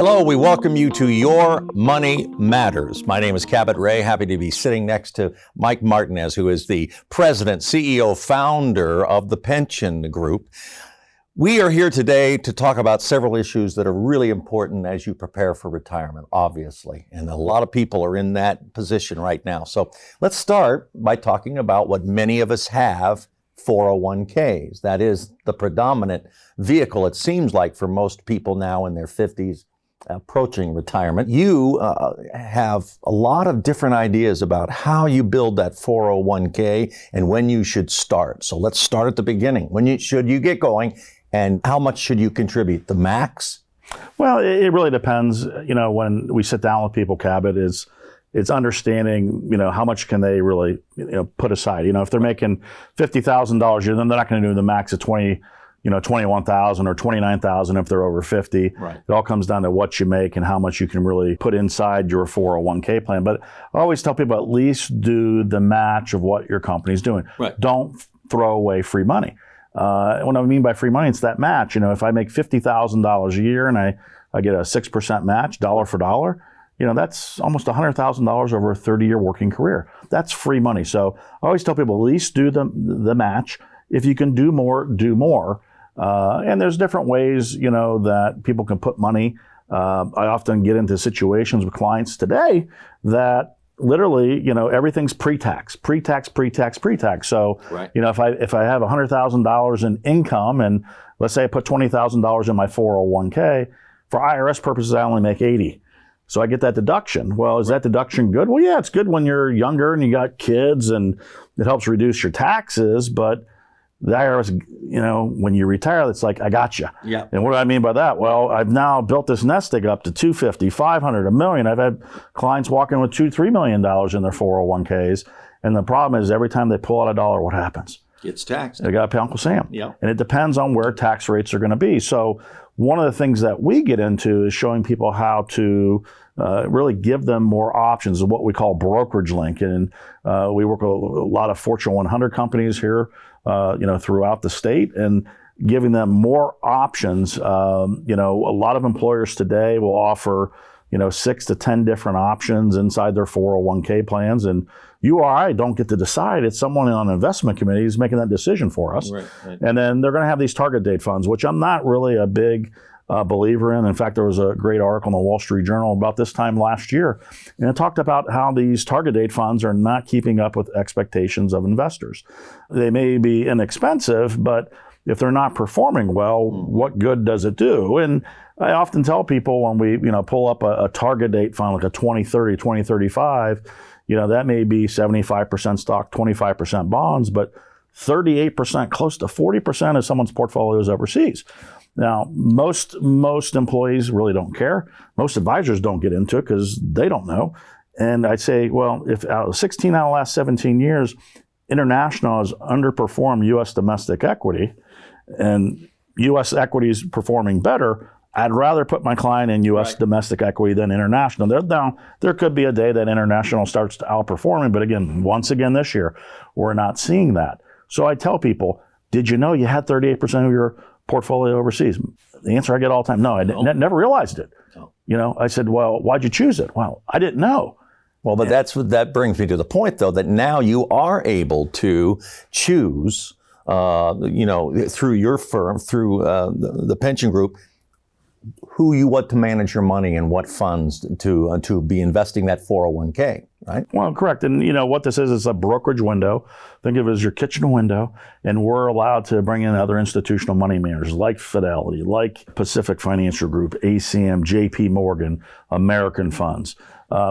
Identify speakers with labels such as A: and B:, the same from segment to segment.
A: Hello, we welcome you to Your Money Matters. My name is Cabot Ray. Happy to be sitting next to Mike Martinez, who is the president, CEO, founder of the Pension Group. We are here today to talk about several issues that are really important as you prepare for retirement, obviously. And a lot of people are in that position right now. So let's start by talking about what many of us have, 401ks. That is the predominant vehicle, it seems like, for most people now in their 50s. Approaching retirement. You have a lot of different ideas about how you build that 401k and when you should start. So let's start at the beginning. When should you get going, and how much should you contribute? The max?
B: Well, it really depends. You know, when we sit down with people, Cabot, it's understanding, you know, how much can they really, put aside. You know, if they're making $50,000 a year, then they're not going to do the max of 21,000 or 29,000 if they're over 50.
A: Right.
B: It all comes down to what you make and how much you can really put inside your 401k plan. But I always tell people at least do the match of what your company's doing.
A: Right.
B: Don't throw away free money. What I mean by free money, it's that match. You know, if I make $50,000 a year and I get a 6% match, dollar for dollar, that's almost $100,000 over a 30-year working career. That's free money. So I always tell people at least do the match. If you can do more, do more. And there's different ways, that people can put money. I often get into situations with clients today that literally, everything's pre-tax. So,
A: right.
B: If I have $100,000 in income and let's say I put $20,000 in my 401k, for IRS purposes, I only make 80. So I get that deduction. Well, is that deduction good? Well, yeah, it's good when you're younger and you got kids and it helps reduce your taxes, but the IRS, when you retire, it's like, I got you.
A: Yeah.
B: And what do I mean by that? Well, I've now built this nest egg up to 250, 500, $1 million. I've had clients walk in with $2-3 million in their 401ks. And the problem is every time they pull out a dollar, what happens?
A: It's taxed.
B: They got to pay Uncle Sam.
A: Yeah.
B: And it depends on where tax rates are going to be. So one of the things that we get into is showing people how to really give them more options of what we call brokerage link. And we work with a lot of Fortune 100 companies here, throughout the state, and giving them more options. A lot of employers today will offer, 6 to 10 different options inside their 401k plans. And you or I don't get to decide. It's someone on an investment committee who's making that decision for us.
A: Right.
B: And then they're going to have these target date funds, which I'm not really a big believer in. In fact, there was a great article in the Wall Street Journal about this time last year, and it talked about how these target date funds are not keeping up with expectations of investors. They may be inexpensive, but if they're not performing well, what good does it do? And I often tell people when we pull up a target date fund, like a 2030, 2035, that may be 75% stock, 25% bonds, but 38%, close to 40% of someone's portfolio is overseas. Now, most employees really don't care. Most advisors don't get into it because they don't know. And I'd say, well, if out of 16 out of the last 17 years, international has underperformed U.S. domestic equity, and U.S. equity is performing better, I'd rather put my client in U.S. domestic equity than international. Now, there could be a day that international starts to outperform, but again, once again this year, we're not seeing that. So I tell people, did you know you had 38% of your portfolio overseas? The answer I get all the time, no, I never realized it.
A: No.
B: I said, well, why'd you choose it? Well, I didn't know.
A: Well, but that brings me to the point, though, that now you are able to choose, through your firm, through the pension group, who you want to manage your money and what funds to be investing that 401k, right?
B: Well, correct. And what this is a brokerage window. Think of it as your kitchen window, and we're allowed to bring in other institutional money managers like Fidelity, like Pacific Financial Group, ACM, JP Morgan, American Funds.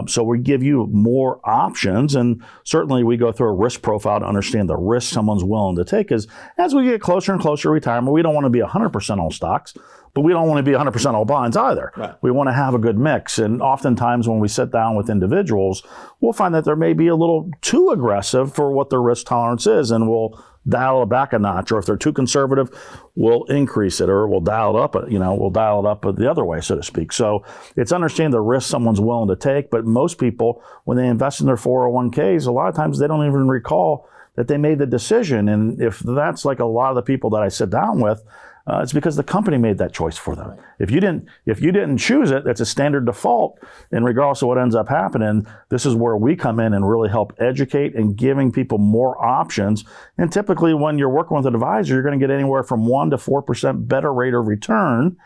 B: So we give you more options, and certainly we go through a risk profile to understand the risk someone's willing to take. Because as we get closer and closer to retirement, we don't want to be 100% all stocks, but we don't want to be 100% all bonds either.
A: Right.
B: We want to have a good mix. And oftentimes when we sit down with individuals, we'll find that there may be a little too aggressive for what their risk tolerance is, and we'll dial it back a notch. Or if they're too conservative, we'll increase it, or we'll dial it up, the other way, so to speak. So it's understanding the risk someone's willing to take. But most people, when they invest in their 401ks, a lot of times they don't even recall that they made the decision. And if that's like a lot of the people that I sit down with, it's because the company made that choice for them. Right. If you didn't choose it, that's a standard default. And regardless of what ends up happening, this is where we come in and really help educate and giving people more options. And typically, when you're working with an advisor, you're going to get anywhere from 1% to 4% better rate of return.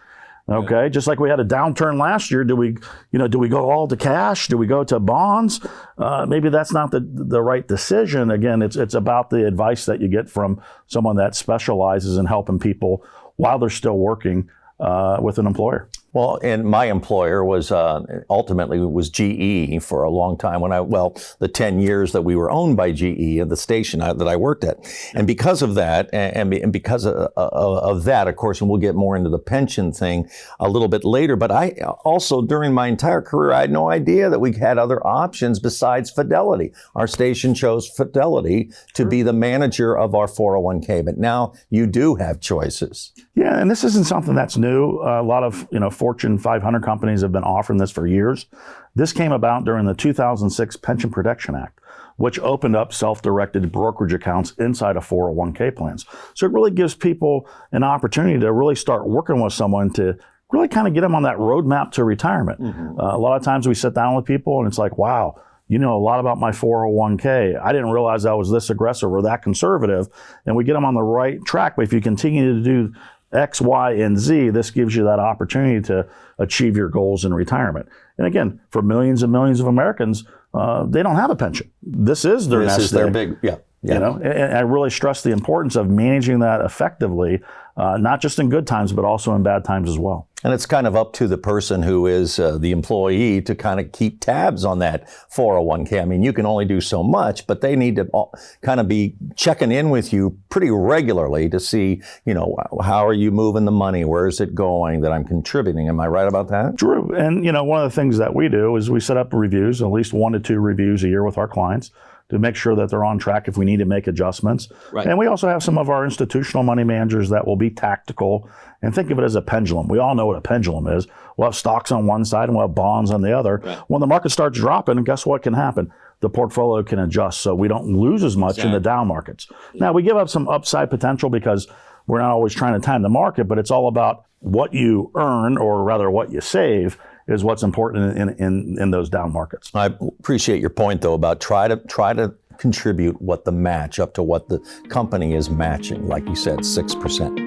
B: Okay, yeah. Just like we had a downturn last year, do we go all to cash? Do we go to bonds? Maybe that's not the right decision. Again, it's about the advice that you get from someone that specializes in helping people while they're still working with an employer.
A: Well, and my employer was ultimately was GE for a long time the 10 years that we were owned by GE at the station that I worked at. And because of that, and because of that, of course, and we'll get more into the pension thing a little bit later, but I also, during my entire career, I had no idea that we had other options besides Fidelity. Our station chose Fidelity to be the manager of our 401k, but now you do have choices.
B: Yeah, and this isn't something that's new. A lot of Fortune 500 companies have been offering this for years. This came about during the 2006 Pension Protection Act, which opened up self-directed brokerage accounts inside of 401k plans. So it really gives people an opportunity to really start working with someone to really kind of get them on that roadmap to retirement. Mm-hmm. A lot of times we sit down with people and it's like, wow, you know a lot about my 401k. I didn't realize I was this aggressive or that conservative. And we get them on the right track. But if you continue to do X, Y, and Z, this gives you that opportunity to achieve your goals in retirement. And again, for millions and millions of Americans, they don't have a pension. This is their nest egg. This is their big, yeah. And I really stress the importance of managing that effectively, not just in good times, but also in bad times as well.
A: And it's kind of up to the person who is the employee to kind of keep tabs on that 401k. I mean, you can only do so much, but they need to kind of be checking in with you pretty regularly to see, how are you moving the money? Where is it going that I'm contributing? Am I right about that?
B: True. And, one of the things that we do is we set up reviews, at least 1 to 2 reviews a year with our clients, to make sure that they're on track if we need to make adjustments. Right. And we also have some of our institutional money managers that will be tactical and think of it as a pendulum. We all know what a pendulum is. We'll have stocks on one side and we'll have bonds on the other. Right. When the market starts dropping, guess what can happen? The portfolio can adjust so we don't lose as much in the down markets. Now, we give up some upside potential because we're not always trying to time the market, but it's all about what you earn, or rather what you save, is what's important in those down markets.
A: I appreciate your point, though, about try to contribute what the match up to what the company is matching, like you said, 6%.